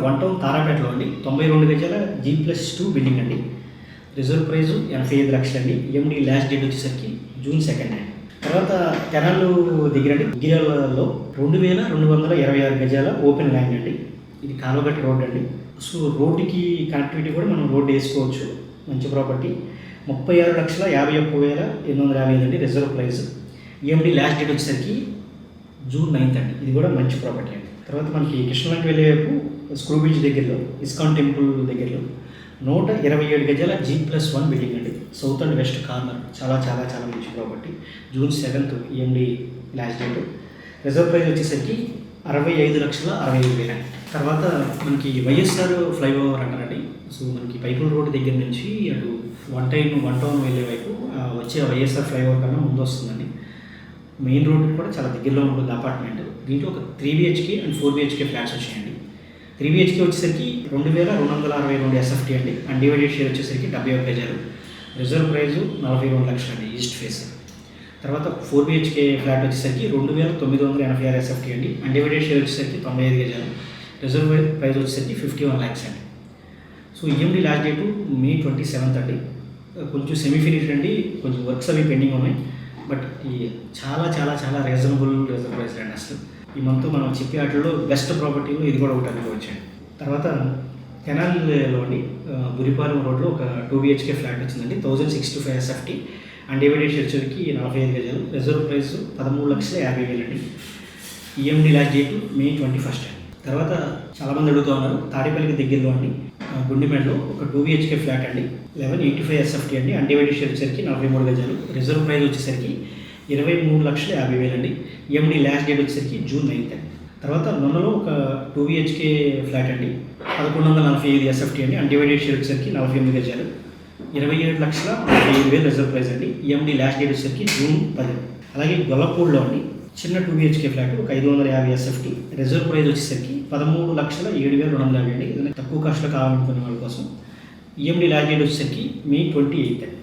One town తారాపేటలో అండి 92 గజాల G+2 building అండి. రిజర్వ్ ప్రైస్ 85 లక్షలు అండి. ఈఎండి లాస్ట్ డేట్ వచ్చేసరికి జూన్ 2 అండి. తర్వాత తెనాలు దగ్గర అండి గిరియాలలో 2226 గజాల ఓపెన్ ల్యాండ్ అండి. ఇది కాలువగట్టు రోడ్ అండి. సో రోడ్డుకి కనెక్టివిటీ కూడా మనం రోడ్డు వేసుకోవచ్చు. మంచి ప్రాపర్టీ. 36,51,855 అండి reserve price. EMD last date వచ్చేసరికి జూన్ 9 అండి. ఇది కూడా మంచి ప్రాపర్టీ అండి. తర్వాత మనకి కృష్ణలంకి వెళ్ళే వైపు స్క్రూ బీచ్ దగ్గరలో ఇస్కాన్ టెంపుల్ దగ్గరలో 127 గజాల G+1 బిల్డింగ్ అండి. South and west corner. చాలా చాలా చాలా మంచి property. June 7 EMD last date. Reserve price వచ్చేసరికి 65,65,000 అండి. తర్వాత మనకి వైఎస్ఆర్ ఫ్లైఓవర్ అంటారండి. సో మనకి పైపుల్ రోడ్ దగ్గర నుంచి అటు వన్ టౌన్ వెళ్ళే వైపు వచ్చే వైఎస్ఆర్ ఫ్లైఓవర్ కన్నా ముందు వస్తుందండి. మెయిన్ రోడ్ కూడా చాలా దగ్గరలో ఉంటుంది అపార్ట్మెంట్. దీంట్లో ఒక 3 BHK అండ్ 4 BHK ఫ్లాట్స్ వచ్చాయండి. 3 BHK వచ్చేసరికి 2,262 SFT అండి. అన్డివైడెడ్ షేర్ వచ్చేసరికి 71 గజాలు. రిజర్వ్ ప్రైస్ 42 లక్షలు అండి ఈస్ట్ ఫేస్. తర్వాత 4 BHK ఫ్లాట్ వచ్చేసరికి 2,986 SFT అండి. అన్డివైడెడ్ షేర్ వచ్చేసరికి 95 గజాలు. రిజర్వ్ ప్రైస్ వచ్చేసరికి 51 lakhs అండి. So EMD last date May 27 అండి. కొంచెం సెమీ ఫినిష్డ్ అండి. కొంచెం వర్క్స్ అవి పెండింగ్ ఉన్నాయి. బట్ ఈ చాలా చాలా చాలా రీజనబుల్ రిజర్వ్ ప్రైస్ అండి. అసలు ఈ మంత్ మనం చెప్పే వాటిలో బెస్ట్ ప్రాపర్టీలో ఇది కూడా ఒకటి అనుకోవచ్చండి. తర్వాత కెనాల్లో అండి బురిపాలెం రోడ్లో ఒక 2 BHK ఫ్లాట్ వచ్చిందండి. 1065 SFT. అన్డివైడెడ్ షేర్ వచ్చేసరికి 45 గజాలు. రిజర్వ్ ప్రైస్ 13,50,000 అండి. ఈఎండి లాస్ట్ డేట్ May 21 అండి. తర్వాత చాలామంది అడుగుతూ ఉన్నారు తాడేపల్లికి దగ్గరలో అండి గుండిమెడలో ఒక 2 BHK ఫ్లాట్ అండి. 1185 SFT అండి. అన్డివైడెడ్ షేర్ వచ్చేసరికి 43 గజాలు. రిజర్వ్ ప్రైస్ వచ్చేసరికి 23,50,000 అండి. ఈఎండి లాస్ట్ డేట్ వచ్చేసరికి జూన్ 9 అండి. తర్వాత నొన్నలో ఒక 2 BHK ఫ్లాట్ అండి. 1145 SFT అండి. అన్డివైడెడ్ షేర్ వచ్చేసరికి 48 గజాలు. 27,45,000 రిజర్వ్ ప్రైస్ అండి. ఈఎండి లాస్ట్ డేట్ వచ్చేసరికి జూన్ 10. అలాగే గొల్లపూడిలో అండి చిన్న 2 BHK ఫ్లాట్ ఒక 550 SFT. రిజర్వ్ ప్రైస్ వచ్చేసరికి 13,07,250 అండి. ఏదైనా తక్కువ కాస్ట్లో కావాలనుకునే వాళ్ళ కోసం. ఈఎండి లాస్ట్ డేట్ వచ్చేసరికి May 28.